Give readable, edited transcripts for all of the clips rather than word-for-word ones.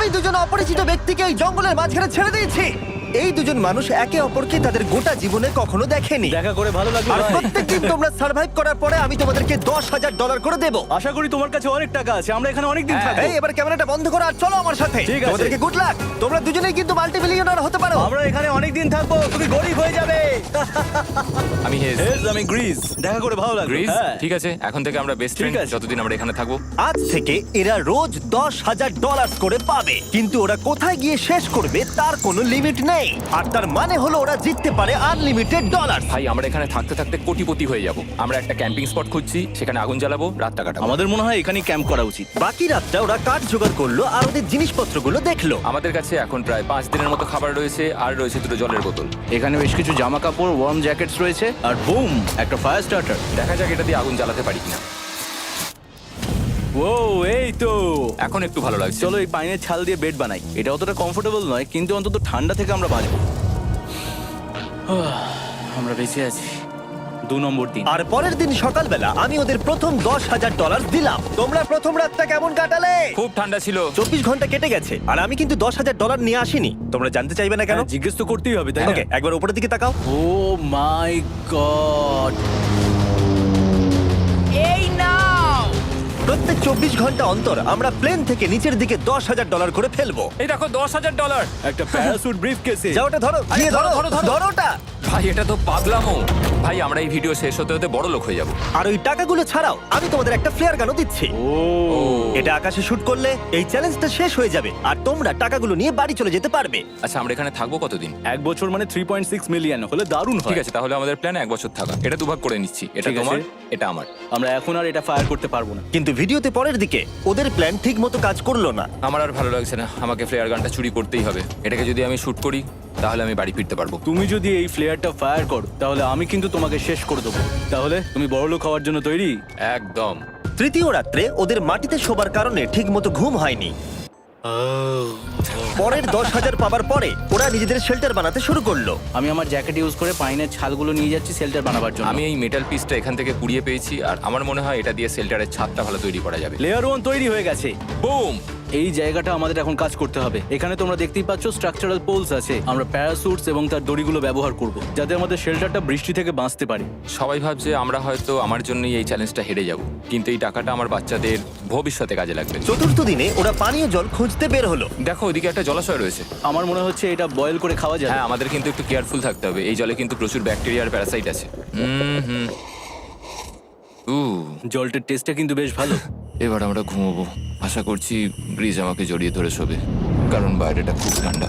আমি দুজন অপরিচিত ব্যক্তিকে এই জঙ্গলের মাঝখানে ছেড়ে দিয়েছি। এই দুজন মানুষ একে অপরকে তাদের গোটা জীবনে কখনো দেখেনি। দেখা করে ভালো লাগলো আর ভাই। প্রত্যেকদিন তোমরা সার্ভাইভ করার পরে আমি তোমাদেরকে $10,000 করে দেবো। আশা করি তোমার কাছে অনেক টাকা আছে, আমরা এখানে অনেক দিন থাকবো। এই এবার ক্যামেরাটা বন্ধ করো আর চলো আমার সাথে। ঠিক আছে। তোমাদেরকে গুড লাক। তোমরা দুজনেই কিন্তু মাল্টিমিলিয়নার হতে পারো। আমরা এখানে অনেক দিন থাকবো, তুমি গরিব হয়ে যাবে। আমি হেজ। আমি গ্রিস। দেখা করে ভালো লাগলো। গ্রিস হ্যাঁ। ঠিক আছে, এখন থেকে আমরা বেস্ট ফ্রেন্ড আছে। যতদিন আমরা এখানে থাকবো। আজ থেকে এরা রোজ $10,000 করে পাবে, কিন্তু ওরা কোথায় গিয়ে শেষ করবে তার কোনো লিমিট নেই। আর তার মানে হলো ওরা জিততে পারে আনলিমিটেড ডলার। ভাই আমরা এখানে থাকতে থাকতে কোটিপতি হয়ে যাব। আমরা একটা ক্যাম্পিং স্পট খুঁজছি, সেখানে আগুন জ্বালাবো, রাতটা কাটাবো। আমাদের মনে হয় এখানেই ক্যাম্প করা উচিত। বাকি রাতটা ওরা কাঠ জোগাড় করলো আর ওদের জিনিসপত্রগুলো দেখলো। আমাদের কাছে এখন প্রায় 5 দিনের মতো খাবার রয়েছে, আর রয়েছে 2 জলের বোতল। এখানে বেশ কিছু জামা কাপড়, ওয়ার্ম জ্যাকেটস রয়েছে, আর বুম, একটা ফায়ার স্টার্টার। দেখা যাক এটা দিয়ে আগুন জ্বালাতে পারি কিনা। ও এই তো। এখন একটু ভালো লাগছে। চলো এই পাইনের ছাল দিয়ে বেড বানাই। এটা অতটা কমফোর্টেবল নয়, কিন্তু অন্তত ঠান্ডা থেকে আমরা বাঁচবো। আমরা বেঁচে আছি। 2 নম্বর দিন। আর পরের দিন সকালবেলা আমি ওদের প্রথম $10,000 দিলাম। তোমরা প্রথম রাতটা কেমন কাটালে? খুব ঠান্ডা ছিল। 24 ঘন্টা কেটে গেছে আর আমি কিন্তু $10,000 নিয়ে আসিনি। তোমরা জানতে চাইবে না কেন? হ্যাঁ, জিজ্ঞেস তো করতেই হবে, তাই না? ওকে, একবার উপরের দিকে তাকাও। ও মাই গড। প্রত্যেক 24 ঘন্টা অন্তর আমরা প্লেন থেকে নিচের দিকে $10,000 করে ফেলবো। এই দেখো $10,000। একটা প্যারাসুট ব্রিফকেসে। যাও ওটা ধরো, গিয়ে ধরো, ধরো ওটা। ভাই এটা তো পাগলামো। ভাই আমরা এই ভিডিও শেষ হতে হতে বড় লোক হয়ে যাব। আর ওই টাকাগুলো ছাড়াও আমি তোমাদের একটা ফ্লেয়ার গানও দিচ্ছি। ও এটা আকাশে শুট করলে এই চ্যালেঞ্জটা শেষ হয়ে যাবে আর তোমরা টাকাগুলো নিয়ে বাড়ি চলে যেতে পারবে। আচ্ছা আমরা এখানে থাকবো কতদিন? 1 বছর মানে 3.6 মিলিয়ন হলে দারুণ হয়। ঠিক আছে, তাহলে আমাদের প্ল্যান 1 বছর থাকা। এটা দুভাগ করে নিচ্ছি। এটা ঠিক আছে। তোমার, এটা আমার। আমরা এখন আর এটা ফায়ার করতে পারবো না। কিন্তু ভিডিওতে পরের দিকে ওদের প্ল্যান ঠিক মতো কাজ করলো না। আমার আর ভালো লাগছে না, আমাকে ফ্লেয়ার গানটা চুরি করতেই হবে। এটাকে যদি আমি শুট করি তাহলে আমি বাড়ি ফিরতে পারবো। তুমি যদি এই ফ্লেয়ারটা ফায়ার করো তাহলে আমি কিন্তু তোমাকে শেষ করে দেবো। তাহলে তুমি বড়লোক হওয়ার জন্য তৈরি? একদম। তৃতীয় রাত্রে ওদের মাটিতে শোবার কারণে ঠিক মতো ঘুম হয়নি। পরের 10,000 পাবার পরে ওরা নিজেদের শেল্টার বানাতে শুরু করলো। আমি আমার জ্যাকেট ইউজ করে পাইনের ছালগুলো নিয়ে যাচ্ছি শেল্টার বানাবার জন্য। আমি এই মেটাল পিসটা এখান থেকে কুড়িয়ে পেয়েছি, আর আমার মনে হয় এটা দিয়ে শেল্টারের ছাদটা ভালো তৈরি করা যাবে। লেয়ার 1 তৈরি হয়ে গেছে। বুম। এই জায়গাটা আমাদের এখন কাজ করতে হবে। এখানে তোমরা দেখতেই পাচ্ছ স্ট্রাকচারাল পোলস আছে। আমরা প্যারাসুটস এবং তার দড়িগুলো ব্যবহার করব যাতে আমাদের শেল্টারটা বৃষ্টি থেকে বাঁচতে পারে। সবাই ভাবছে আমরা হয়তো আমার জন্যই এই চ্যালেঞ্জটা হেরে যাব, কিন্তু এই টাকাটা আমার বাচ্চাদের ভবিষ্যতে কাজে লাগবে। চতুর্থ দিনে ওরা পানীয় জল খুঁজতে বের হলো। দেখো ওইদিকে একটা জলাশয় রয়েছে। আমার মনে হচ্ছে এটা বয়েল করে খাওয়া যায়। হ্যাঁ, আমাদের কিন্তু একটু কেয়ারফুল থাকতে হবে। এই জলে কিন্তু প্রচুর ব্যাকটেরিয়া আর প্যারাসাইট আছে। হুম। জলটার টেস্টটা কিন্তু বেশ ভালো। এবার আমরা ঘুমোবো। আশা করছি ব্রিজ আমাকে জড়িয়ে ধরে শোবে, কারণ বাইরেটা খুব ঠান্ডা।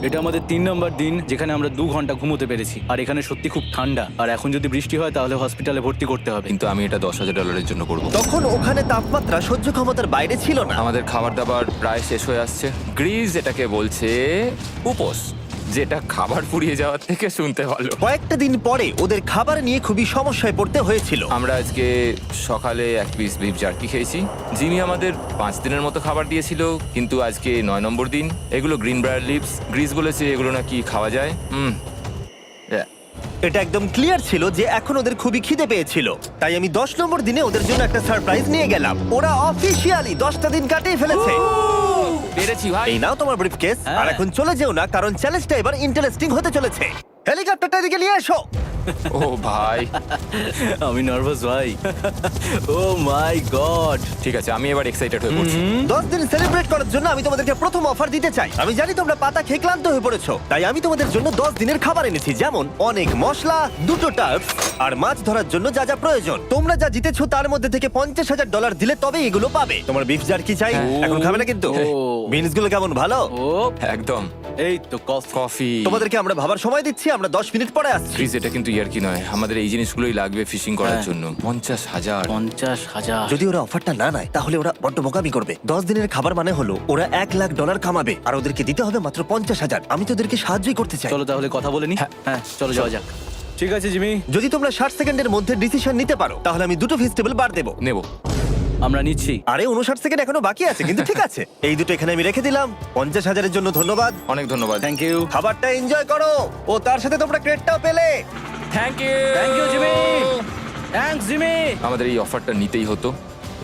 এটা আমাদের 3 নম্বর দিন যেখানে আমরা 2 ঘন্টা ঘুমোতে পেরেছি। আর এখানে সত্যি খুব ঠান্ডা। আর এখন যদি বৃষ্টি হয় তাহলে হসপিটালে ভর্তি করতে হবে। কিন্তু আমি এটা $10,000 জন্য করব। তখন ওখানে তাপমাত্রা সহ্য ক্ষমতার বাইরে ছিল না। আমাদের খাবার দাবার প্রায় শেষ হয়ে আসছে। গ্রিজ এটাকে বলছে উপোস, যেটা খাবার পুড়িয়ে যাওয়ার থেকে শুনতে ভালো। কয়েকটা দিন পরে ওদের খাবার নিয়ে খুবই সমস্যায় পড়তে হয়েছিল। আমরা আজকে সকালে 1 পিস বিফ জার্কি খেয়েছি। জিমি আমাদের 5 দিনের মতো খাবার দিয়েছিল, কিন্তু আজকে 9 নম্বর দিন। এগুলো গ্রিন ব্রায়ার লিভস। গ্রিজ বলেছে এগুলো নাকি খাওয়া যায়। এটা একদম ক্লিয়ার ছিল যে এখন ওদের খুবই খিদে পেয়েছিল। তাই আমি 10 নম্বর দিনে ওদের জন্য একটা সারপ্রাইজ নিয়ে গেলাম। ওরা অফিসিয়ালি 10টা দিন কাটিয়ে ফেলেছে। পেরেছি ভাই। এই নাও তোমার ব্রিফকেস। হ্যাঁ। আর এখন চলে যেও না, কারণ চ্যালেঞ্জটা এবার ইন্টারেস্টিং হতে চলেছে। হেলিকপ্টারটা এদিকে নিয়ে এসো। ও ভাই, আমি নার্ভাস ভাই। ও মাই গড। ঠিক আছে, আমি এবার এক্সাইটেড হয়ে পড়ছি। 10 দিন সেলিব্রেট করার জন্য আমি তোমাদেরকে প্রথম অফার দিতে চাই। আমি জানি তোমরা পাতা খেয়ে ক্লান্ত হয়ে পড়েছো, তাই আমি তোমাদের জন্য 10 দিনের খাবার এনেছি, যেমন অনেক মশলা, 2টো টার্ফ আর মাছ ধরার জন্য যা যা প্রয়োজন। তোমরা যা জিতেছো তার মধ্যে থেকে $50,000 দিলে তবে এগুলো পাবে। তোমার বিফ জার্কি চাই? এখন খাবে না কিন্তু? ও। বিনস গুলো কেমন ভালো? ও একদম। এই তো কফি। কফি। তোমাদেরকে আমরা ভাবার সময় দিচ্ছি, আমরা 10 মিনিট পরে আসছি। প্লিজ, এটা কিন্তু ইয়ার কি নয়। আমাদের এই জিনিসগুলোই লাগবে ফিশিং করার হ্যাঁ। জন্য। 50,000। 50,000। যদি ওরা অফারটা না নেয় তাহলে ওরা বড্ড বোকামি করবে। 10 দিনের খাবার মানে হলো ওরা $1,00,000 কামাবে আর ওদেরকে দিতে হবে মাত্র 50,000। আমি তো ওদেরকে সাহায্যই করতে চাই। চলো তাহলে কথা বলে নি। হ্যাঁ চলো যাওয়া যাক। ঠিক আছে জিমি, যদি তোমরা 60 সেকেন্ডের মধ্যে ডিসিশন নিতে পারো তাহলে আমি 2টো ভেজিটেবল বার দেবো। নেব। আমরা নিচ্ছি। আরে 59 সেকেন্ড এখনো বাকি আছে, কিন্তু ঠিক আছে। এই দুটো এখানে আমি রেখে দিলাম। 50,000-এর জন্য ধন্যবাদ। অনেক ধন্যবাদ। Thank you. খাবারটা এনজয় করো। ও তার সাথে তোমরা ক্রেডটাও পেলে। Thank you. Thank you Jimmy. Thanks Jimmy. আমাদের এই অফারটা নিতেই হতো।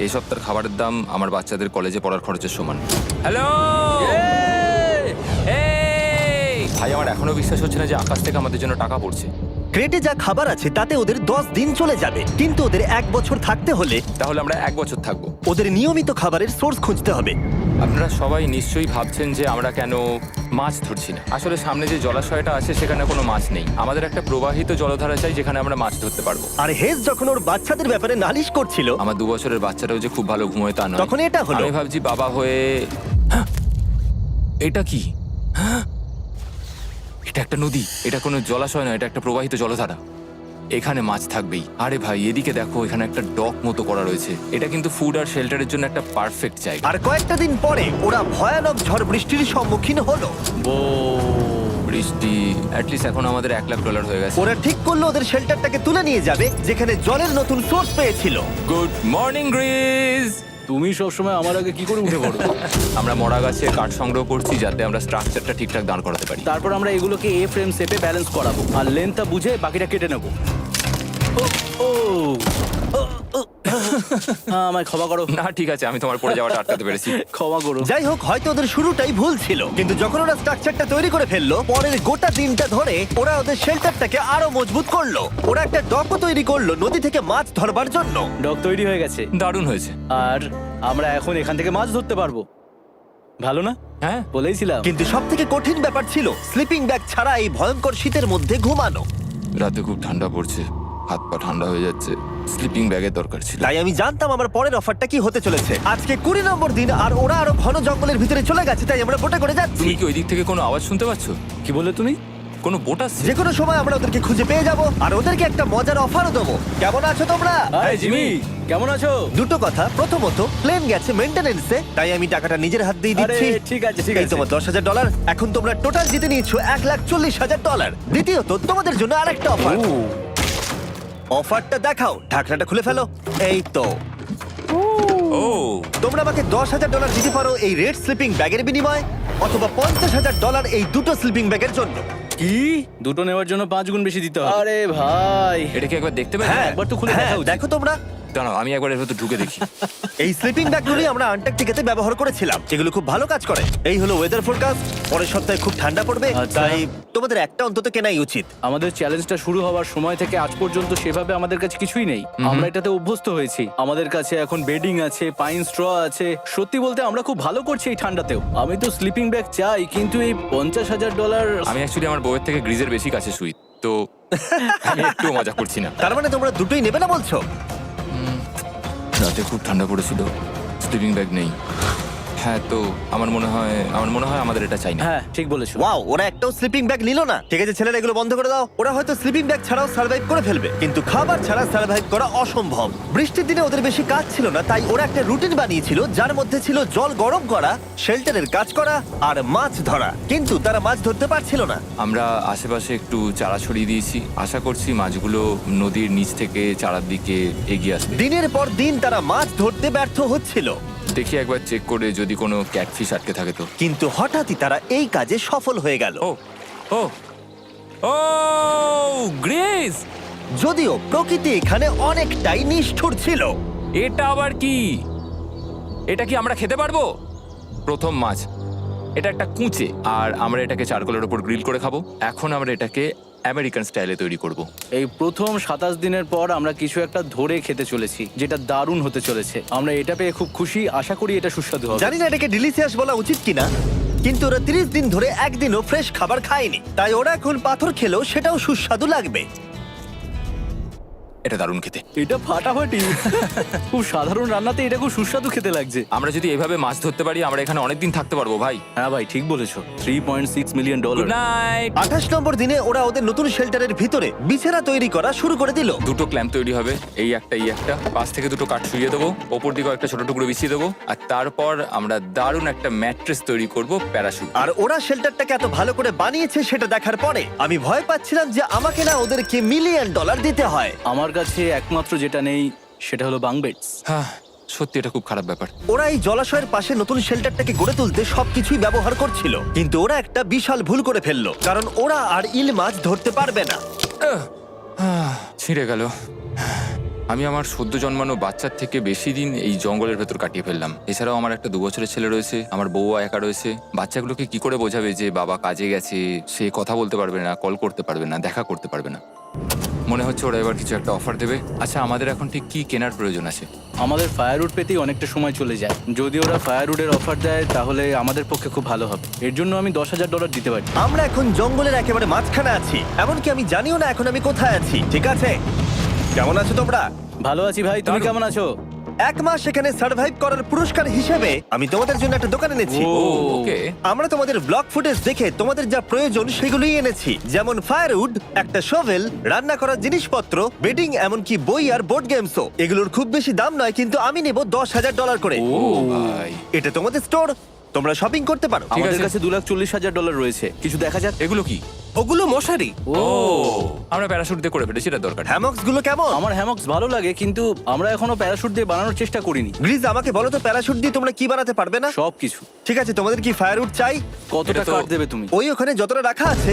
এই সপ্তাহের খাবারের দাম আমার বাচ্চাদের কলেজে পড়ার খরচের সমান। হ্যালো। এখনো বিশ্বাস হচ্ছে না যে আকাশ থেকে আমাদের জন্য টাকা পড়ছে। ক্রেটে যা খাবার আছে তাতে ওদের 10 দিন চলে যাবে, কিন্তু ওদের 1 বছর থাকতে হলে তাহলে আমরা 1 বছর থাকবো। ওদের নিয়মিত খাবারের সোর্স খুঁজতে হবে। আপনারা সবাই নিশ্চয়ই ভাবছেন যে আমরা কেন মাছ ধরছি না। আসলে সামনে যে জলাশয়টা আছে সেখানে কোনো মাছ নেই। আমাদের একটা প্রবাহিত জলধারা চাই যেখানে আমরা মাছ ধরতে পারবো। আর হেজ যখন ওর বাচ্চাদের ব্যাপারে নালিশ করছিল, আমার 2 বছরের বাচ্চাটাও যে খুব ভালো ঘুমোয় তা নয়। তখন এটা হলো। আমি ভাবছি বাবা হয়ে হ্যাঁ! এটা কি হ্যাঁ! এটা একটা নদী, এটা কোনো জলাশয় নয়, এটা একটা প্রবাহিত জলধারা। এখানে মাছ থাকবেই। আরে ভাই এদিকে দেখো, এখানে একটা ডক মতো করা রয়েছে। এটা কিন্তু ফুড আর শেল্টারের জন্য একটা পারফেক্ট জায়গা। আর কয়েকটা দিন পরে ওরা ভয়ানক ঝড় বৃষ্টির সম্মুখীন হলো। বৃষ্টি অ্যাটলিস্ট এখন আমাদের $1,00,000 হয়ে গেছে। ওরা ঠিক করলো ওদের শেল্টারটাকে তুলে নিয়ে যাবে, যেখানে জলের নতুন সোর্স পেয়েছিল। Good morning Greece. তুমি সবসময় আমার আগে কি করে উঠে পড়ো? আমরা মরা গাছে কাঠ সংগ্রহ করছি যাতে আমরা স্ট্রাকচারটা ঠিকঠাক দাঁড় করাতে পারি। তারপর আমরা এগুলোকে এ ফ্রেম শেপে ব্যালেন্স করাবো আর লেন্থটা বুঝে বাকিটা কেটে নেবো। ও, ও, ও, ও। আমায় ক্ষমা করো। না ঠিক আছে, আমি তোমার পড়ে যাওয়াটা আটকাতে পেরেছি। ক্ষমা করো। যাই হোক, হয়তো ওদের শুরুটাই ভুল ছিল, কিন্তু যখন ওরা স্ট্রাকচারটা তৈরি করে ফেললো, পরের গোটা দিনটা ধরে ওরা ওদের শেল্টারটাকে আরো মজবুত করলো। ওরা একটা ডকও তৈরি করলো নদী থেকে মাছ ধরবার জন্য। ডক তৈরি হয়ে গেছে দারুণ হয়েছে। আর আমরা এখন এখান থেকে মাছ ধরতে পারবো। ভালো না? হ্যাঁ বলেইছিলাম। কিন্তু সব থেকে কঠিন ব্যাপার ছিল স্লিপিং ব্যাগ ছাড়া এই ভয়ঙ্কর শীতের মধ্যে ঘুমানো। রাতে খুব ঠান্ডা পড়ছে, হাত পা ঠান্ডা হয়ে যাচ্ছে। স্লিপিং ব্যাগের দরকার ছিল। তাই আমি জানতাম আমার পরের অফারটা কি হতে চলেছে। আজকে 20 নম্বর দিন, আর ওরা আরো ঘন জঙ্গলের ভিতরে চলে গেছে, তাই আমরা বোটে করে যাচ্ছি। তুমি কি ওই দিক থেকে কোনো আওয়াজ শুনতে পাচ্ছ? কি বললে তুমি? কোনো বোট আসছে? যে কোনো সময় আমরা ওদেরকে খুঁজে পেয়ে যাব, আর ওদেরকে একটা মজার অফারও দেবো। কেমন আছো তোমরা? হাই জিমি, কেমন আছো? দুটো কথা, প্রথমত প্লেন গেছে মেইনটেনেন্সে, তাই আমি টাকাটা নিজের হাত দিয়ে আরে দিচ্ছি। ঠিক আছে ঠিক এই আছে। তোমার $10,000। এখন তোমরা টোটাল জিতে নিয়েছো $1,40,000। দ্বিতীয়ত তোমাদের জন্য আরেকটা অফার। অফারটা দেখাও, ঢাকনাটা খুলে ফেলো। এই তো, ও তোমরা আমাকে $10,000 দিতে পারো এই রেড স্লিপিং ব্যাগের বিনিময়ে, অথবা $50,000 এই দুটো স্লিপিং ব্যাগের জন্য। কি? দুটো নেওয়ার জন্য 5 গুণ বেশি দিতে হবে? আরে ভাই, এটা কি একবার দেখতে পারি? হ্যাঁ, একবার তো খুলে হ্যাঁ, দেখা উচিত। দেখো তোমরা। দাঁড়াও আমি একবার এর ভেতর ঢুকে দেখি। এই স্লিপিং ব্যাগগুলি আমরা আন্টার্কটিকাতে ব্যবহার করেছিলাম, এগুলো খুব ভালো কাজ করে। এই হলো ওয়েদার ফোরকাস্ট, পরের সপ্তাহে খুব ঠান্ডা পড়বে, আচ্ছা। তাই তোমাদের একটা অন্তত কেনাই উচিত। আমাদের চ্যালেঞ্জটা শুরু হওয়ার সময় থেকে আজ পর্যন্ত সেভাবে আমাদের কাছে কিছুই নেই। আমরা এটাতে অভ্যস্ত হয়েছি। আমাদের কাছে এখন বেডিং আছে, পাইন স্ট্র আছে। সত্যি বলতে আমরা খুব ভালো করছি এই ঠান্ডাতেও। আমি তো স্লিপিং ব্যাগ চাই, কিন্তু এই $50,000। আমি অ্যাকচুয়ালি আমার বউয়ের থেকে গ্রিজের বেশি কাছে শুই, তো আমি একটু মজা করছি না। তার মানে তোমরা দুটোই নেবে না বলছো? রাতে খুব ঠান্ডা পড়েছিল, স্লিপিং ব্যাগ নেই। হ্যাঁ, তো আমার মনে হয় আমাদের এটা চাই না। হ্যাঁ ঠিক বলেছো। ওয়াও, ওরা একটাও স্লিপিং ব্যাগ নিল না। ঠিক আছে ছেলেরা, এগুলো বন্ধ করে দাও। ওরা হয়তো স্লিপিং ব্যাগ ছাড়াও সার্ভাইভ করে ফেলবে, কিন্তু খাবার ছাড়া সার্ভাইভ করা অসম্ভব। বৃষ্টির দিনে ওদের বেশি কাজ ছিল না, তাই ওরা একটা রুটিন বানিয়েছিল যার মধ্যে ছিল জল গরম করা, শেল্টারের কাজ করা আর মাছ ধরা। কিন্তু তারা মাছ ধরতে পারছিল না। আমরা আশেপাশে একটু চারা ছড়িয়ে দিয়েছি, আশা করছি মাছগুলো নদীর নিচ থেকে চারার দিকে এগিয়ে আসবে। দিনের পর দিন তারা মাছ ধরতে ব্যর্থ হচ্ছিল, দেখি একবার চেক করে যদি কোনো ক্যাটফিশ আটকে থাকে তো। কিন্তু হঠাৎই তারা এই কাজে সফল হয়ে গেল। ও ও ও গ্রেস, যদিও প্রকৃতি এখানে অনেকটাই নিষ্ঠুর ছিল। এটা আবার কি? এটা কি আমরা খেতে পারবো? প্রথম মাছ, এটা একটা কুঁচে, আর আমরা এটাকে চারকোলের উপর গ্রিল করে খাবো। এখন আমরা এটাকে আমেরিকান স্টাইলে তৈরি করব। এই প্রথম 27 দিনের পর আমরা কিছু একটা ধরে খেতে চলেছি, যেটা দারুণ হতে চলেছে। আমরা এটা পেয়ে খুব খুশি, আশা করি এটা সুস্বাদু হবে। জানি না এটাকে ডিলিশিয়াস বলা উচিত কিনা, কিন্তু ওরা 30 দিন ধরে একদিনও ফ্রেশ খাবার খায়নি, তাই ওরা এখন পাথর খেলেও সেটাও সুস্বাদু লাগবে। এটা দারুণ খেতে। এটা ফাটাফাটি। খুব সাধারণ রান্নাতে এটা খুব সুস্বাদু খেতে লাগছে। আমরা যদি এভাবে মাছ ধরতে পারি আমরা এখানে অনেকদিন থাকতে পারবো ভাই। হ্যাঁ ভাই ঠিক বলেছো। $3.6 মিলিয়ন। Good night. 28 নম্বর দিনে ওরা ওদের নতুন শেল্টারের ভিতরে বিছানা তৈরি করা শুরু করে দিল। দুটো ক্ল্যাম্প তৈরি হবে, এই একটা পাশ থেকে দুটো কাঠ শুইয়ে দেবো, ওপর দিকে একটা ছোট টুকরো বিছিয়ে দেবো, আর তারপর আমরা দারুণ একটা ম্যাট্রেস তৈরি করব প্যারাশুট। আর ওরা শেল্টারটাকে এত ভালো করে বানিয়েছে সেটা দেখার পরে আমি ভয় পাচ্ছিলাম যে আমাকে না ওদেরকে $1 মিলিয়ন দিতে হয়। আমার কাছে একমাত্র যেটা নেই সেটা হলো বাঙ্ক বেডস। হ্যাঁ সত্যি এটা খুব খারাপ ব্যাপার। ওরা এই জলাশয়ের পাশে নতুন শেল্টারটাকে গড়ে তুলতে সবকিছুই ব্যবহার করছিল, কিন্তু ওরা একটা বিশাল ভুল করে ফেললো, কারণ ওরা আর ইল মাছ ধরতে পারবে না। ছিঁড়ে গেল। আমি আমার সদ্য জন্মানো বাচ্চার থেকে বেশি দিন এই জঙ্গলের ভেতর কাটিয়ে ফেললাম। এছাড়াও আমার একটা 2 বছরের ছেলে রয়েছে, আমার বউ একা রয়েছে। বাচ্চাগুলোকে কি করে বোঝাবে যে বাবা কাজে গেছে, সে কথা বলতে পারবে না, কল করতে পারবে না, দেখা করতে পারবে না। মনে হচ্ছে ওরা এবার কিছু একটা অফার দেবে। আচ্ছা, আমাদের এখন ঠিক কি কেনার প্রয়োজন আছে? আমাদের ফায়ারউড পেতেই অনেকটা সময় চলে যায়। যদি ওরা ফায়ারউডের অফার দেয় তাহলে আমাদের পক্ষে খুব ভালো হবে। এর জন্য আমি $10,000 দিতে পারি। আমরা এখন জঙ্গলের একেবারে মাঝখানে আছি, এমনকি আমি জানিও না এখন আমি কোথায় আছি। ঠিক আছে, কেমন আছো তোমরা? ভালো আছি ভাই, তুমি কেমন আছো? 1 মাস এখানে সার্ভাইভ করার পুরস্কার হিসেবে আমি তোমাদের জন্য একটা দোকান এনেছি। ও, ওকে। আমরা তোমাদের ব্লগ ফুটেজ দেখে তোমাদের যা প্রয়োজন সেগুলোই এনেছি, যেমন ফায়ারউড, একটা শোভেল, রান্না করার জিনিসপত্র, বেডিং, এমনকি বই আর বোর্ড গেমসও। এগুলোর খুব বেশি দাম নয়, কিন্তু আমি নেব $10,000 করে। ও ভাই, এটা তোমাদের স্টোর, তোমরা শপিং করতে পারো। ঠিক আমাদের আছে। কাছে $2,40,000 রয়েছে। কিছু দেখা যাক। এগুলো কি? ওগুলো মশারি। ও, আমরা প্যারাশুট দিয়ে করে ফেলেছি, এটা দরকার। হ্যামক্স গুলো কেমন? আমার হ্যামক্স ভালো লাগে, কিন্তু আমরা এখনো প্যারাশুট দিয়ে বানানোর চেষ্টা করিনি। গ্রিজ, আমাকে বলো তো প্যারাশুট দিয়ে তোমরা কি বানাতে পারবে না? সবকিছু। ঠিক আছে, তোমাদের কি ফায়ারউড চাই? কতটা এটা তো- কাট দেবে তুমি? ওই ওখানে যতটা রাখা আছে।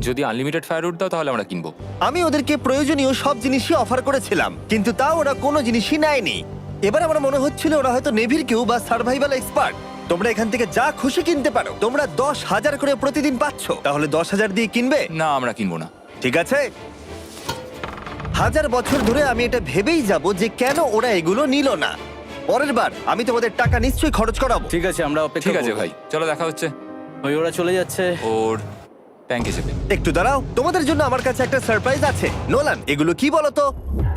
যদি আনলিমিটেড ফায়ারউড দাও তাহলে আমরা কিনবো। আমি ওদেরকে প্রয়োজনীয় সব জিনিসই অফার করেছিলাম, কিন্তু তাও ওরা কোনো জিনিসই নেয়নি। এবার আমার মনে হচ্ছিল ওরা হয়তো নেভির কেউ বা সার্ভাইভাল এক্সপার্ট। তোমরা এখান থেকে যা খুশি কিনতে পারো। তোমরা 10,000 করে প্রতিদিন পাচ্ছ, তাহলে 10,000 দিয়ে কিনবে? না, আমরা কিনবো না। ঠিক আছে। 1000 বছর ধরে আমি এটা ভেবেই যাব যে কেন ওরা এগুলো নিল না। পরের বার আমি তোমাদের টাকা নিশ্চয়ই খরচ করাবো। ঠিক আছে, আমরা অপেক্ষা ঠিক আছে করব। ভাই, চলো দেখা হচ্ছে। ওই ওরা চলে যাচ্ছে। ওর ট্যাঙ্ক হিসেবে। একটু দাঁড়াও, তোমাদের জন্য আমার কাছে একটা সারপ্রাইজ আছে। নোলান, এগুলো কি বলো তো?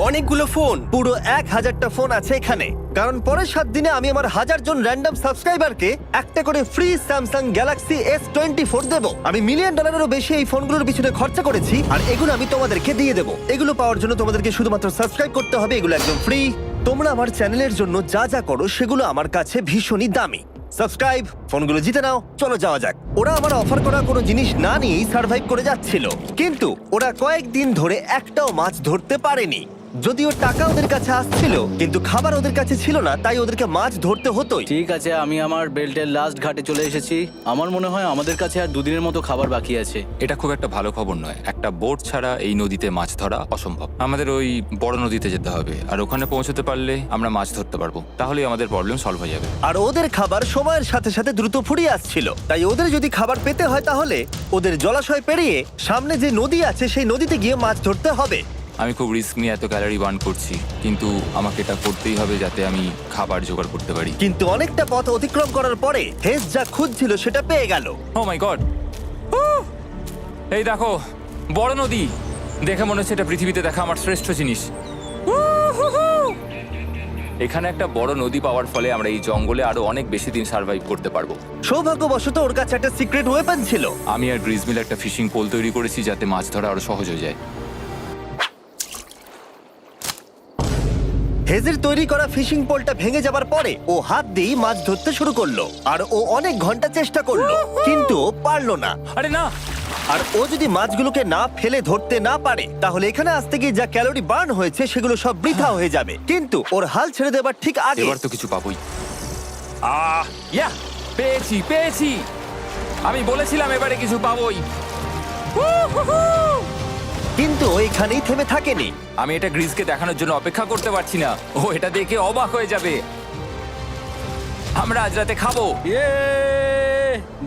অনেকগুলো ফোন। পুরো 1000টা ফোন আছে এখানে, কারণ পরের 7 দিনে আমি আমার 1000 জন র্যান্ডম সাবস্ক্রাইবারকে একটা করে ফ্রি স্যামসাং গ্যালাক্সি S24 দেব। আমি $1 মিলিয়নেরও বেশি এই ফোনগুলোর পিছনে খরচা করেছি, আর এগুলো আমি তোমাদেরকে দিয়ে দেব। এগুলো পাওয়ার জন্য তোমাদেরকে শুধুমাত্র সাবস্ক্রাইব করতে হবে, এগুলো একদম ফ্রি। তোমরা আমার চ্যানেলের জন্য যা যা করো সেগুলো আমার কাছে ভীষণই দামি। সাবস্ক্রাইব, ফোনগুলো জিতে নাও। চলো যাওয়া যাক। ওরা আমার অফার করা কোনো জিনিস না নিয়েই সার্ভাইভ করে যাচ্ছিল, কিন্তু ওরা কয়েকদিন ধরে একটাও মাছ ধরতে পারেনি। যদিও টাকা ওদের কাছে আসছিল, কিন্তু খাবার ওদের কাছে ছিল না, তাই ওদেরকে মাছ ধরতে হতোই। ঠিক আছে, আমি আমার বেল্টের লাস্ট ঘাটে চলে এসেছি। আমার মনে হয় আমাদের কাছে আর 2 দিনের মতো খাবার বাকি আছে। এটা খুব একটা ভালো খবর নয়। একটা বোট ছাড়া এই নদীতে মাছ ধরা অসম্ভব। আমাদের ওই বড় নদীতে যেতে হবে, আর ওখানে পৌঁছতে পারলে আমরা মাছ ধরতে পারবো। তাহলেই আমাদের প্রবলেম সলভ হয়ে যাবে। আর ওদের খাবার সময়ের সাথে সাথে দ্রুত ফুরিয়ে আসছিল, তাই ওদের যদি খাবার পেতে হয় তাহলে ওদের জলাশয় পেরিয়ে সামনে যে নদী আছে সেই নদীতে গিয়ে মাছ ধরতে হবে। আমি খুব রিস্ক নিয়ে এত ক্যালোরি বার্ন করছি, কিন্তু আমাকে এটা করতেই হবে যাতে আমি খাবার জোগাড় করতে পারি। কিন্তু অনেকটা পথ অতিক্রম করার পরে হেস যা খুঁজছিল সেটা পেয়ে গেল। ও মাই গড, এই দেখো বড় নদী। দেখে মনে হচ্ছে এটা পৃথিবীতে দেখা আমার শ্রেষ্ঠ জিনিস। এখানে একটা বড় নদী পাওয়ার ফলে আমরা এই জঙ্গলে আরো অনেক বেশি দিন সার্ভাইভ করতে পারবো। সৌভাগ্যবশত ওর কাছে একটা সিক্রেট ওয়েপন ছিল। আমি আর গ্রিজমিল একটা ফিশিং পোল তৈরি করেছি যাতে মাছ ধরা আরো সহজ হয়ে যায়। হেজের তৈরি করা ফিশিং পোলটা ভেঙে যাবার পরে ও হাত দিয়ে মাছ ধরতে শুরু করলো, আর ও অনেক ঘন্টা চেষ্টা করলো, কিন্তু ও পারলো না। আরে না, আর ও যদি মাছগুলোকে না ফেলে ধরতে না পারে তাহলে এখানে আসতে গিয়ে যা ক্যালোরি বার্ন হয়েছে সেগুলো সব বৃথা হয়ে যাবে। কিন্তু ওর হাল ছেড়ে দেবার ঠিক আগে এবার তো কিছু পাবোই। ইয়া, পেয়েছি পেয়েছি। আমি বলেছিলাম এবারে কিছু পাবোই। কিন্তু ও এখানেই থেমে থাকেনি। আমি এটা গ্রিজকে দেখানোর জন্য অপেক্ষা করতে পারছি না। ও এটা দেখে অবাক হয়ে যাবে। আমরা আজ রাতে খাবো। ইয়ে,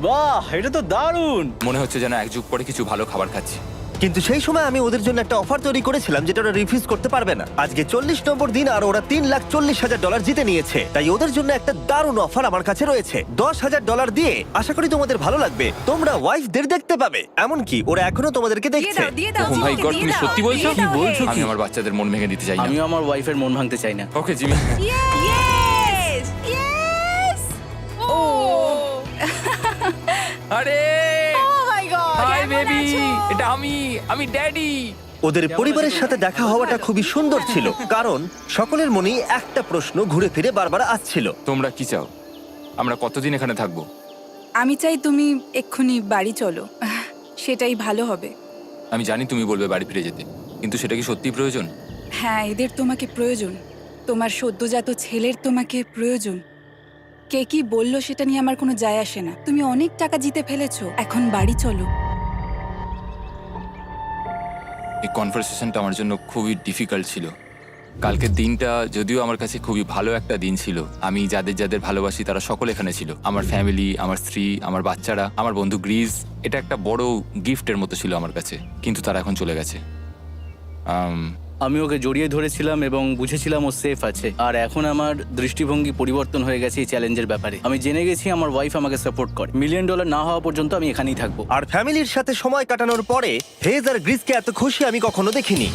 বাহ, এটা তো দারুণ। মনে হচ্ছে যেন এক যুগ পরে কিছু ভালো খাবার খাচ্ছি। কিন্তু সেই সময় আমি ওদের জন্য একটা অফার তৈরি করেছিলাম যেটা ওরা রিফিউজ করতে পারবে না। আজকে 40 নম্বর দিন আর ওরা $3,40,000 জিতে নিয়েছে, তাই ওদের জন্য একটা দারুণ অফার আমার কাছে রয়েছে। $10,000 দিয়ে আশা করি তোমাদের ভালো লাগবে। তোমরা ওয়াইফদের দেখতে পাবে, এমনকি ওরা এখনো তোমাদেরকে দেখছে। ও মাই গড, তুমি সত্যি বলছো? কি বলছো? আমি আমার বাচ্চাদের মন ভেঙে দিতে চাই না। আমি আমার ওয়াইফের মন ভাঙতে চাই না। Okay Jimmy. Yes! Yes! Oh! আরে Oh my god! হাই কেমন বেবি, আছো? এটা আমি ড্যাডি। ওদের পরিবারের সাথে দেখা হওয়াটা খুবই সুন্দর ছিল, কারণ সকলের মনেই একটা প্রশ্ন ঘুরে ফিরে বারবার আসছিল। তোমরা কি চাও? আমরা কতদিন এখানে থাকবো? আমি চাই তুমি এক্ষুনি বাড়ি চলো। সেটাই ভালো হবে। আমি জানি তুমি বলবে বাড়ি ফিরে যেতে, কিন্তু সেটা কি সত্যি প্রয়োজন? হ্যাঁ, এদের তোমাকে প্রয়োজন। তোমার সদ্যজাত ছেলের তোমাকে প্রয়োজন। কে কি বললো সেটা নিয়ে আমার কোনো যায় আসে না। তুমি অনেক টাকা জিতে ফেলেছো, এখন বাড়ি চলো। এই কনভারসেশনটা আমার জন্য খুবই ডিফিকাল্ট ছিল, কালকের দিনটা যদিও আমার কাছে খুবই ভালো একটা দিন ছিল। আমি যাদের যাদের ভালোবাসি তারা সকলে এখানে ছিল, আমার ফ্যামিলি, আমার স্ত্রী, আমার বাচ্চারা, আমার বন্ধু গ্রিজ। এটা একটা বড় গিফটের মতো ছিল আমার কাছে, কিন্তু তারা এখন চলে গেছে। আমি ওকে জড়িয়ে ধরেছিলাম এবং বুঝেছিলাম ও সেফ আছে। আর এখন আমার দৃষ্টিভঙ্গি পরিবর্তন হয়ে গেছে এই চ্যালেঞ্জের ব্যাপারে। আমি জেনে গেছি আমার ওয়াইফ আমাকে সাপোর্ট করে। $1 মিলিয়ন না হওয়া পর্যন্ত আমি এখানেই থাকবো। আর ফ্যামিলির সাথে সময় কাটানোর পরে হেজ আর গ্রিসকে এত খুশি আমি কখনো দেখিনি।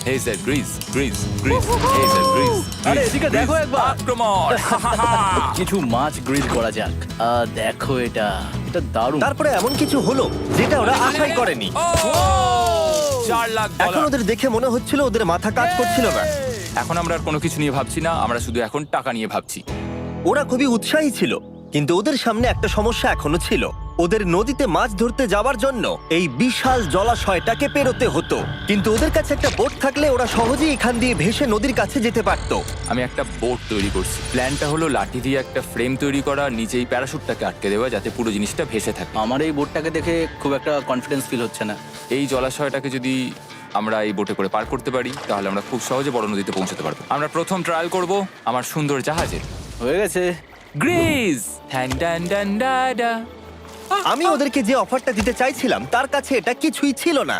হেই স্যার, গ্রিজ গ্রিজ গ্রিজ, হেই স্যার, গ্রিজ। আরে এদিকে দেখো একবার। আক্রমণ! কিছু মাছ গ্রিল করা যাক। দেখো এটা দারুণ। তারপরে এমন কিছু হলো যেটা ওরা আশাই করেনি। $4 লাখ। এখন ওদের দেখে মনে হচ্ছিল ওদের মাথা কাজ করছিল না। এখন আমরা আর কোনো কিছু নিয়ে ভাবছি না, আমরা শুধু এখন টাকা নিয়ে ভাবছি। ওরা খুবই উৎসাহী ছিল, কিন্তু ওদের সামনে একটা সমস্যা এখনো ছিল। ওদের নদীতে মাছ ধরতে যাওয়ার জন্য এই বিশাল জলাশয়টাকে পেরোতে হতো, কিন্তু ওদের কাছে একটা বোট থাকলে ওরা সহজেই এখান দিয়ে ভেসে নদীর কাছে যেতে পারতো। আমি একটা বোট তৈরি করছি। প্ল্যানটা হলো লাঠি দিয়ে একটা ফ্রেম তৈরি করা, নিচেই প্যারাশুটটাকে আটকে দেওয়া, যাতে পুরো জিনিসটা ভেসে থাকে। আমার এই বোটটাকে দেখে খুব একটা কনফিডেন্স ফিল হচ্ছে না। এই জলাশয়টাকে যদি আমরা এই বোটে করে পার করতে পারি তাহলে আমরা খুব সহজে বড় নদীতে পৌঁছতে পারবো। আমরা প্রথম ট্রায়াল করব আমার সুন্দর জাহাজে। হয়ে গেছে। গ্রিজ! ঠ্যান ট্যান ট্যান ডা ডা। আমি ওদেরকে যে অফারটা দিতে চাইছিলাম তার কাছে এটা কিছুই ছিল না।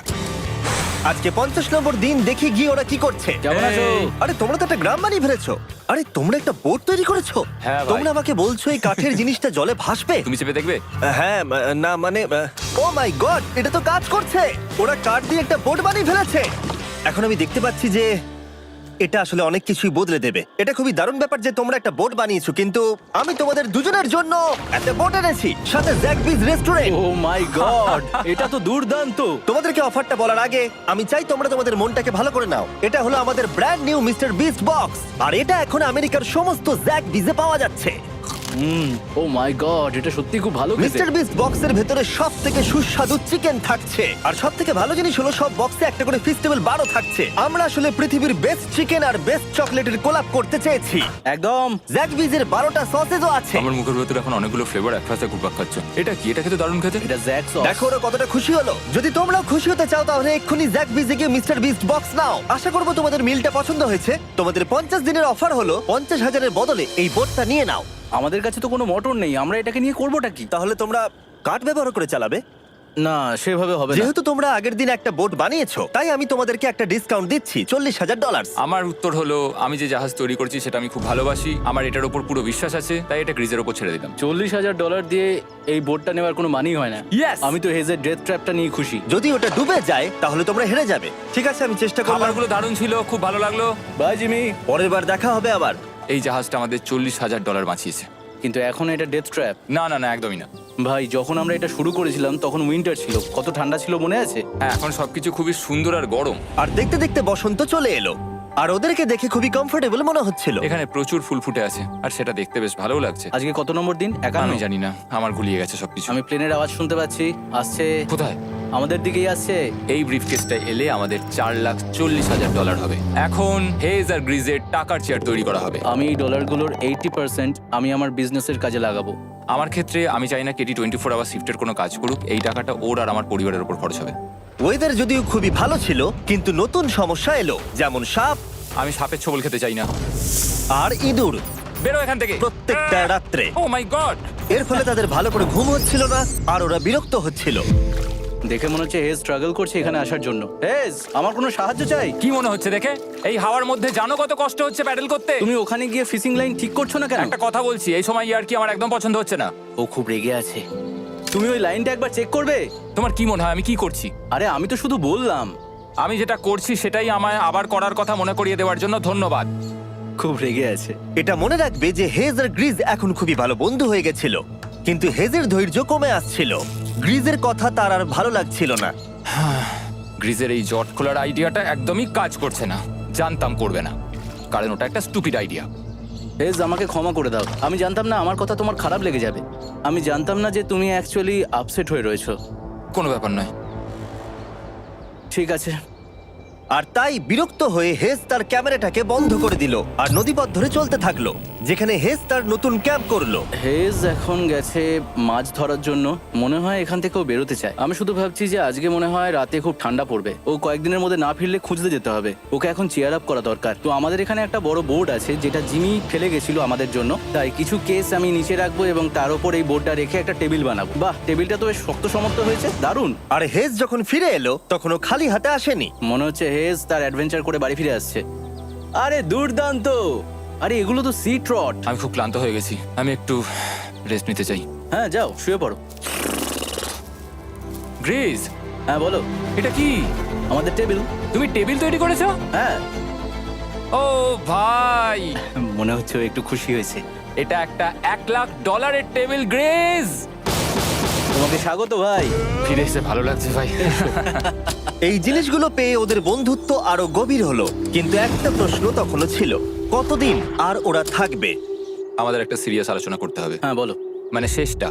আজকে 50 নম্বর দিন, দেখি গিয়ে ওরা কি করছে। কেমন আছো? আরে তোমরা তো একটা গ্রাম বানিয়ে ফেলেছো। আরে তোমরা একটা বোট তৈরি করেছো? হ্যাঁ ভাই। তোমরা আমাকে বলছো এই কাঠের জিনিসটা জলে ভাসবে? তুমি চেপে দেখবে? হ্যাঁ, না মানে, ও মাই গড, এটা তো কাজ করছে। ওরা কাঠ দিয়ে একটা বোট বানিয়ে ফেলেছে। এখন আমি দেখতে পাচ্ছি যে এটা আসলে অনেক কিছুই বদলে দেবে। এটা খুবই দারুণ ব্যাপার যে তোমরা একটা বোট বানিয়েছো, কিন্তু আমি তোমাদের দুজনের জন্য একটা বোট এনেছি, সাথে জ্যাক বিজ রেস্টুরেন্ট। ও মাই গড, এটা তো দুর্দান্ত। তোমাদেরকে অফারটা বলার আগে আমি চাই তোমরা তোমাদের মনটাকে ভালো করে নাও। এটা হলো আমাদের brand new mister beast box, আর এটা এখন আমেরিকার সমস্ত জ্যাক বিজে পাওয়া যাচ্ছে। ও মাই গড, এটা সত্যি খুব ভালো খেতে। মিস্টার বিস্ট বক্সের ভেতরে সব থেকে সুস্বাদু চিকেন থাকছে, আর সব থেকে ভালো জিনিস হলো সব বক্সে একটা করে ফেস্টিভ্যাল বারও থাকছে। আমরা আসলে পৃথিবীর বেস্ট চিকেন আর বেস্ট চকলেটের কোলাপ করতে চেয়েছি। একদম। জ্যাক বিজের 12টা সসেজও আছে। আমার মুখের ভেতরে এখন অনেকগুলো ফ্লেভার একসাথে ঘুরপাক খাচ্ছে। এটা কি? এটা খেতে দারুণ খেতে। এটা জ্যাক সস। দেখো ওরা কতটা খুশি হলো। যদি তোমরাও খুশি হতে চাও তাহলে এক্ষুনি জ্যাক বিজে গিয়ে মিস্টার বিস্ট বক্স নাও। আশা করবো তোমাদের মিলটা পছন্দ হয়েছে। তোমাদের 50 দিনের অফার হলো 50,000-এর বদলে এই বোটটা নিয়ে নাও। আমাদের কাছে তো কোনো মোটর নেই, আমরা এটাকে নিয়ে করবোটা কি? তাহলে তোমরা কাঠ ব্যবহার করে চালাবে? না, সেভাবে হবে না। যেহেতু তোমরা আগের দিন একটা বোট বানিয়েছো, তাই আমি তোমাদেরকে একটা ডিসকাউন্ট দিচ্ছি, $40,000। আমার উত্তর হলো, আমি যে জাহাজ তৈরি করছি সেটা আমি খুব ভালোবাসি, আমার এটার উপর পুরো বিশ্বাস আছে, তাই এটা গ্রিজের উপর ছেড়ে দিলাম। $40,000 দিয়ে এই বোটটা নেওয়ার কোনো মানেই হয় না। Yes! আমি তো হেজের ডেথ ট্র্যাপটা নিয়ে খুশি। যদি ওটা ডুবে যায় তাহলে তোমরা হেরে যাবে। ঠিক আছে, আমি চেষ্টা করলাম। খাবারগুলো দারুণ ছিল, খুব ভালো লাগলো। Bye Jimmy. পরের বার দেখা হবে আবার। এই জাহাজটা আমাদের $40,000 বাঁচিয়েছে। কিন্তু এখন এটা ডেথ ট্র্যাপ। না না না, একদমই না। ভাই, যখন আমরা এটা শুরু করেছিলাম তখন উইন্টার ছিল, কত ঠান্ডা ছিল মনে আছে? হ্যাঁ, এখন সবকিছু খুবই সুন্দর আর গরম। আর দেখতে দেখতে বসন্ত চলে এলো, আর ওদেরকে দেখে খুবই কমফোর্টেবল মনে হচ্ছিল। এখানে প্রচুর ফুল ফুটে আছে আর সেটা দেখতে বেশ ভালোও লাগছে। আজকে কত নম্বর দিন? 51। আমি জানি না, আমার গুলিয়ে গেছে সবকিছু। আমি প্লেনের আওয়াজ শুনতে পাচ্ছি, আসছে। কোথায়? আমাদের দিকেই আসছে। এই ব্রিফকেসটা এলে আমাদের $4,40,000 হবে। এখন হেজ আর গ্রিজের টাকার চেয়ার তৈরি করা হবে। আমি এই ডলারগুলোর 80% আমি আমার বিজনেসের কাজে লাগাবো। আমার ক্ষেত্রে আমি চাই না কেটি 24 আওয়ার শিফটের কোনো কাজ করুক। এই টাকাটা ওর আর আমার পরিবারের উপর খরচ হবে। ওয়েদার যদিও খুবই ভালো ছিল, কিন্তু নতুন সমস্যা এলো, যেমন সাপ আমি সাপের ছোবল খেতে চাই না। আর ইঁদুর বেরো এখান থেকে প্রত্যেকটা রাত্রে। ও মাই গড! এর ফলে তাদের ভালো করে ঘুম হচ্ছিল না, আর ওরা বিরক্ত হচ্ছিল। দেখে মনে হচ্ছে হেজ স্ট্রাগল করছে এখানে আসার জন্য। হেজ, আমার কোনো সাহায্য চাই? কি মনে হচ্ছে দেখে? এই হাওয়ার মধ্যে জানো কত কষ্ট হচ্ছে প্যাডেল করতে? তুমি ওখানে গিয়ে ফিশিং লাইন ঠিক করছো না কেন? একটা কথা বলছি, এই সময় আর কি আমার একদম পছন্দ হচ্ছে না। ও খুব রেগে আছে। তুমি ওই লাইনটা একবার চেক করবে? তোমার কি মনে হয় আমি কি করছি? আরে আমি তো শুধু বললাম। আমি যেটা করছি সেটাই আমায় আবার করার কথা মনে করিয়ে দেওয়ার জন্য ধন্যবাদ। খুব রেগে আছে। এটা মনে রাখবে যে হেজ আর গ্রিজ এখন খুবই ভালো বন্ধু হয়ে গেছিল, কিন্তু হেজের ধৈর্য কমে আসছিল। গ্রিজের কথা তার আর ভালো লাগছিল না। গ্রিজের এই জট খোলার আইডিয়াটা একদমই কাজ করছে না। জানতাম করবে না, কারণ ওটা একটা স্টুপিড আইডিয়া। হেজ, আমাকে ক্ষমা করে দাও। আমি জানতাম না আমার কথা তোমার খারাপ লেগে যাবে। আমি জানতাম না যে তুমি অ্যাকচুয়ালি আপসেট হয়ে রয়েছো। কোনো ব্যাপার নয়। ঠিক আছে, আর তাই বিরক্ত হয়ে হেজ তার ক্যামেরাটাকে বন্ধ করে দিল আর নদীপথ ধরে চলতে থাকলো, যেখানে হেজ তার নতুন ক্যাম্প করলো। হেজ এখন গেছে মাছ ধরার জন্য। মনে হয় এখান থেকেও বেরোতে চায়। আমি শুধু ভাবছি যে আজকে মনে হয় রাতে খুব ঠান্ডা পড়বে। ও কয়েকদিনের মধ্যে না ফিরলে খুঁজতে যেতে হবে। ওকে এখন চেয়ার আপ করা দরকার। তো আমাদের এখানে একটা বড় বোর্ড আছে যেটা জিমি ফেলে গেছিল আমাদের জন্য। তাই কিছু কেস আমি নিচে রাখবো এবং তার উপর এই বোর্ডটা রেখে একটা টেবিল বানাবো। বাহ, টেবিলটা তো বেশ শক্ত সমর্থ হয়েছে, দারুণ। আর হেজ যখন ফিরে এলো তখন ও খালি হাতে আসেনি। মনে হচ্ছে হেজ তার অ্যাডভেঞ্চার করে বাড়ি ফিরে আসছে। আরে দুর্দান্ত! আরে এগুলো তো সি ট্রট। আমি খুব ক্লান্ত হয়ে গেছি, আমি একটু রেস্ট নিতে চাই। হ্যাঁ যাও শুয়ে পড়ো। গ্রেস, হ্যাঁ বলো। এটা কি? আমাদের টেবিল। তুমি টেবিল তৈরি করেছো? হ্যাঁ, ও ভাই, মনে হচ্ছে ও একটু খুশি হয়েছে। এটা একটা $1,00,000 টেবিল। গ্রেস, তোমাকে স্বাগত ভাই। ফিরে এসে ভালো লাগছে ভাই। এই জিনিসগুলো পেয়ে ওদের বন্ধুত্ব আরো গভীর হলো, কিন্তু একটা প্রশ্ন তখনও ছিল, কতদিন আর ওরা থাকবে? আমাদের একটা সিরিয়াস আলোচনা করতে হবে, হ্যাঁ বলো। মানে শেষটা।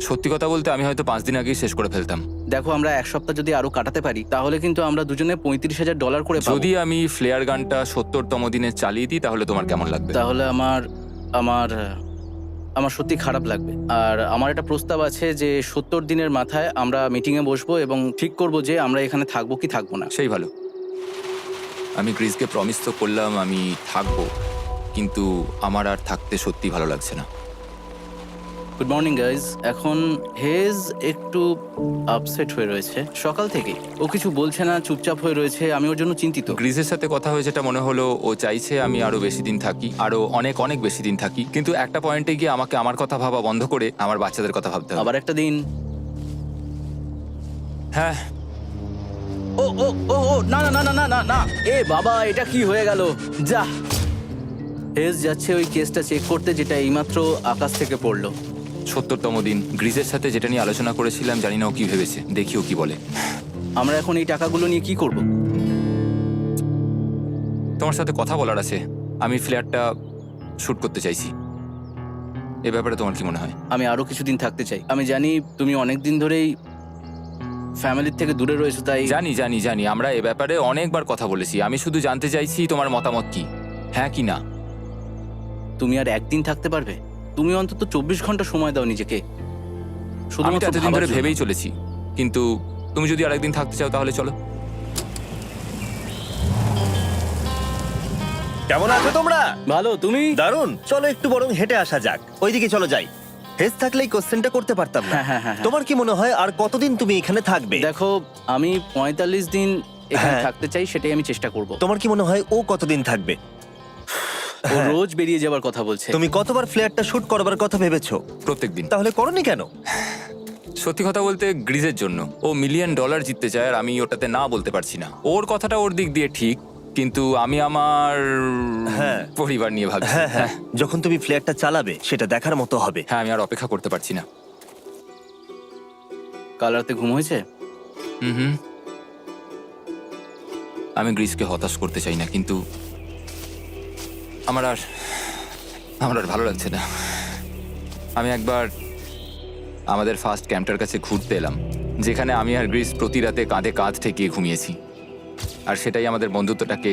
সত্যি কথা বলতে আমি হয়তো 5 দিন আগেই শেষ করে ফেলতাম। দেখো, আমরা এক সপ্তাহ যদি আরো কাটাতে পারি তাহলে কিন্তু আমরা দুজনে $35,000 করে পাবো। যদি আমি ফ্লেয়ার গানটা 70তম দিনে চালিয়ে দিই তাহলে তোমার কেমন লাগবে? তাহলে আমার আমার আমার সত্যি খারাপ লাগবে। আর আমার একটা প্রস্তাব আছে যে 70 দিনের মাথায় আমরা মিটিংয়ে বসবো এবং ঠিক করব যে আমরা এখানে থাকবো কি থাকবো না। সেই ভালো। আমি গ্রিসকে প্রমিস তো করলাম আমি থাকবো, কিন্তু আমার আর থাকতে সত্যি ভালো লাগছে না। Good morning guys. এখন হেজ একটু আপসেট হয়ে রয়েছে সকাল থেকে। ও কিছু বলছে না, চুপচাপ হয়ে রয়েছে। আমি ওর জন্য চিন্তিত। গ্রিসের সাথে কথা হয়ে যেটা মনে হলো, ও চাইছে আমি আরো বেশি দিন থাকি, আরো অনেক অনেক বেশি দিন থাকি। কিন্তু একটা পয়েন্টে গিয়ে আমাকে আমার কথা ভাবা বন্ধ করে আমার বাচ্চাদের কথা ভাবতে হবে। আবার একটা দিন। হ্যাঁ, ও ও ও ও না না না না না না না, এ বাবা, এটা কি হয়ে গেল? যা, হেজ যাচ্ছে ওই কেসটা চেক করতে যেটা এইমাত্র আকাশ থেকে পড়লো। 70তম দিন। গ্রিসের সাথে যেটা নিয়ে আলোচনা করেছিলাম, জানি না ও কি ভেবেছে, দেখি ও কি বলে। আমরা এখন এই টাকাগুলো নিয়ে কি করব? তোমার সাথে কথা বলার আছে। আমি ফ্ল্যাটটা শুট করতে চাইছি। এ ব্যাপারে তোমার কি মনে হয়? আমি আরো কিছুদিন থাকতে চাই। আমি জানি তুমি অনেক দিন ধরেই ফ্যামিলির থেকে দূরে রয়েছো, তাই জানি জানি জানি, আমরা এ ব্যাপারে অনেকবার কথা বলেছি। আমি শুধু জানতে চাইছি তোমার মতামত কি, হ্যাঁ কি না। তুমি আর একদিন থাকতে পারবে? তুমি অন্তত 24 ঘন্টা সময় দাও নিজেকে। আমি তো শুধুমাত্র এতদিন ভাবার ধরে জন্য। ভেবেই চলেছি, কিন্তু তুমি যদি আরেকদিন থাকতে চাও তাহলে চলো। কেমন আছো তোমরা? ভালো, তুমি? দারুণ। চলো একটু বরং হেঁটে আসা যাক, ওইদিকে চলো যাই। হেজ থাকলে এই কোশ্চেনটা করতে পারতাম না। হ্যাঁ, হ্যাঁ, হ্যাঁ, হ্যাঁ। তোমার কি মনে হয় আর কতদিন তুমি এখানে থাকবে? দেখো, আমি 45 দিন এখানে হ্যাঁ। থাকতে চাই, সেটাই আমি চেষ্টা করব। তোমার কি মনে হয় ও কতদিন থাকবে? ও রোজ বেরিয়ে যাবার কথা বলছে। তুমি কতবার ফ্ল্যাটটা শুট করবার কথা ভেবেছো? প্রত্যেকদিন। তাহলে করনি কেন? সত্যি কথা বলতে গ্রিজের জন্য। ও $1 মিলিয়ন জিততে চায় আর আমি ওটাতে না বলতে পারছি না। ওর কথাটা ওর দিক দিয়ে ঠিক, কিন্তু আমি আমার হ্যাঁ। পরিবার নিয়ে ভাবছি। হ্যাঁ হ্যাঁ, যখন তুমি ফ্ল্যাটটা চালাবে সেটা দেখার মতো হবে। হ্যাঁ, আমি আর অপেক্ষা করতে পারছি না। কাল রাতে ঘুম হয়েছে? হুম, আমি গ্রিসকে হতাশ করতে চাই না, কিন্তু আমার আর ভালো লাগছে না। আমি একবার আমাদের ফার্স্ট ক্যাম্পটার কাছে ঘুরতে এলাম, যেখানে আমি আর গ্রিস প্রতি রাতে কাঁধে কাঁধ ঠেকিয়ে ঘুমিয়েছি, আর সেটাই আমাদের বন্ধুত্বটাকে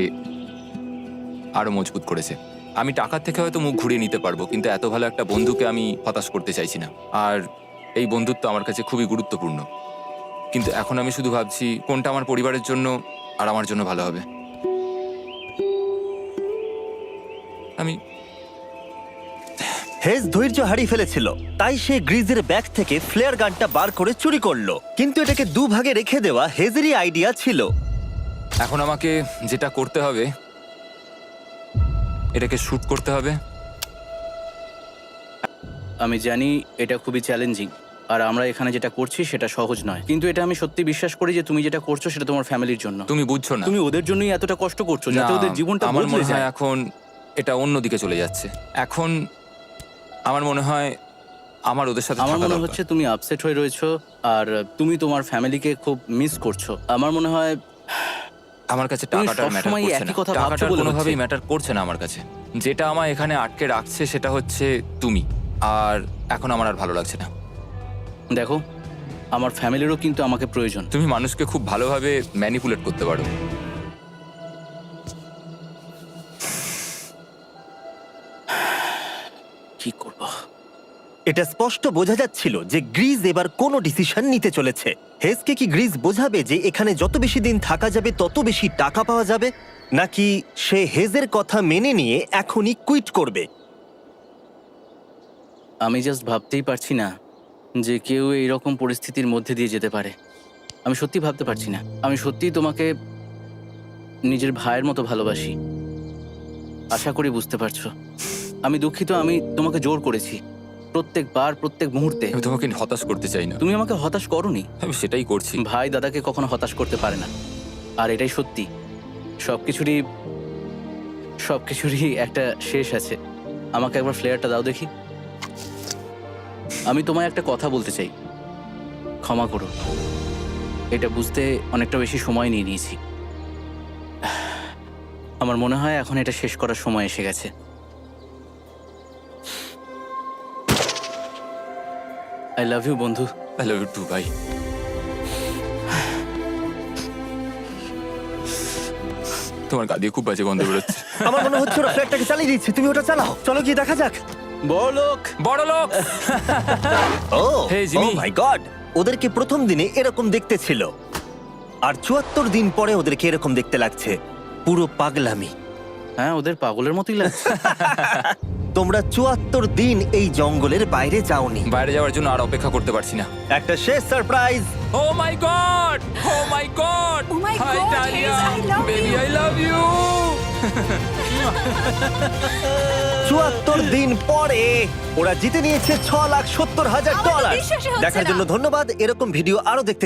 আরো মজবুত করেছে। আমি টাকার থেকে হয়তো মুখ ঘুরিয়ে নিতে পারবো, কিন্তু এত ভালো একটা বন্ধুকে আমি হতাশ করতে চাইছি না। আর এই বন্ধুত্ব আমার কাছে খুবই গুরুত্বপূর্ণ। কিন্তু এখন আমি শুধু ভাবছি কোনটা আমার পরিবারের জন্য আর আমার জন্য ভালো হবে। আমি হেজ ধৈর্য হারিয়ে ফেলেছিল, তাই সে গ্রিজের ব্যাগ থেকে ফ্লেয়ার গানটা বার করে চুরি করলো। কিন্তু এটাকে দুভাগে রেখে দেওয়া হেজেরই আইডিয়া ছিল। এখন আমাকে যেটা করতে হবে, এটাকে শুট করতে হবে। আমি জানি এটা খুবই চ্যালেঞ্জিং, আর আমরা এখানে যেটা করছি সেটা সহজ নয়, কিন্তু এটা আমি সত্যি বিশ্বাস করি যে তুমি যেটা করছো সেটা তোমার ফ্যামিলির জন্য। তুমি বুঝছো না, তুমি ওদের জন্যই এতটা কষ্ট করছো, যাতে না, ওদের জীবনটা আমার বদলে মনে হয় যায়। এখন এটা অন্যদিকে চলে যাচ্ছে। এখন আমার মনে হয় আমার ওদের সাথে আমার থাকা মনে দরকার। হচ্ছে তুমি আপসেট হয়ে রয়েছো, আর তুমি তোমার ফ্যামিলিকে খুব মিস করছো। আমার মনে হয় আমার কাছে তুমি টাকাটার ম্যাটার সবসময় করছে একই না। কথা ভাবছো টাকাটার বলে কোনোভাবেই হচ্ছে। ম্যাটার করছে না আমার কাছে। যেটা আমায় এখানে আটকে রাখছে সেটা হচ্ছে তুমি, আর এখন আমার আর ভালো লাগছে না। দেখো, আমার ফ্যামিলিরও কিন্তু আমাকে প্রয়োজন। তুমি মানুষকে খুব ভালোভাবে ম্যানিপুলেট করতে পারো, এটা স্পষ্ট বোঝা যাচ্ছিল যে গ্রিজ এবার কোনো ডিসিশন নিতে চলেছে। হেজকে কি গ্রিজ বোঝাবে যে এখানে যত বেশি দিন থাকা যাবে তত বেশি টাকা পাওয়া যাবে, নাকি সে হেজের কথা মেনে নিয়ে এখনই কুইট করবে? আমি জাস্ট ভাবতেই পারছি না যে কেউ এইরকম পরিস্থিতির মধ্যে দিয়ে যেতে পারে। আমি সত্যি ভাবতে পারছি না। আমি সত্যিই তোমাকে নিজের ভাইয়ের মতো ভালোবাসি। আশা করি বুঝতে পারছো। আমি দুঃখিত, আমি তোমাকে জোর করেছি প্রত্যেকবার, প্রত্যেক মুহূর্তে। আমি তোমাকে হতাশ করতে চাই না, তুমি আমাকে হতাশ করোনি। আমি সেটাই করছি। ভাই দাদাকে কখনো হতাশ করতে পারে না, আর এটাই সত্যি। সবকিছুরই একটা শেষ আছে। আমাকে একবার ফ্লেয়ারটা দাও দেখি। আমি তোমায় একটা কথা বলতে চাই, ক্ষমা করো। এটা বুঝতে অনেকটা বেশি সময় নিয়ে নিয়েছি। আমার মনে হয় এখন এটা শেষ করার সময় এসে গেছে। আই লাভ ইউ বন্ধু। আই লাভ ইউ টু ভাই। তোমার গা দিয়ে খুব বাজে গন্ধ বেরোচ্ছে। আমার মনে হচ্ছে ওরা ফ্ল্যাটটাকে চালিয়ে দিচ্ছে। তুমি ওটা চালাও, চলো গিয়ে দেখা যাক। বড়লোক। বড় লোক। ও Hey, Jimmy. মাই গড, ওদেরকে প্রথম দিনে এরকম দেখতে ছিল, আর ৭৪ দিন পরে ওদেরকে এরকম দেখতে লাগছে। পুরো পাগলামি। হ্যাঁ, ওদের পাগলের মতোই লাগছে। তোমরা ৭৪ দিন এই জঙ্গলের বাইরে যাওনি। বাইরে যাওয়ার জন্য আর অপেক্ষা করতে পারছি না। একটা শেষ surprise. Oh my god, oh my god, Oh my hi God, Dalia, Hayes, I love baby you. I love you. ৭৪ দিন পরে ওরা জিতে নিয়েছে $৬,৭০,০০০। আমার তো বিশ্বাসই হচ্ছে দেখার না। জন্য ধন্যবাদ। এরকম ভিডিও আরো দেখতে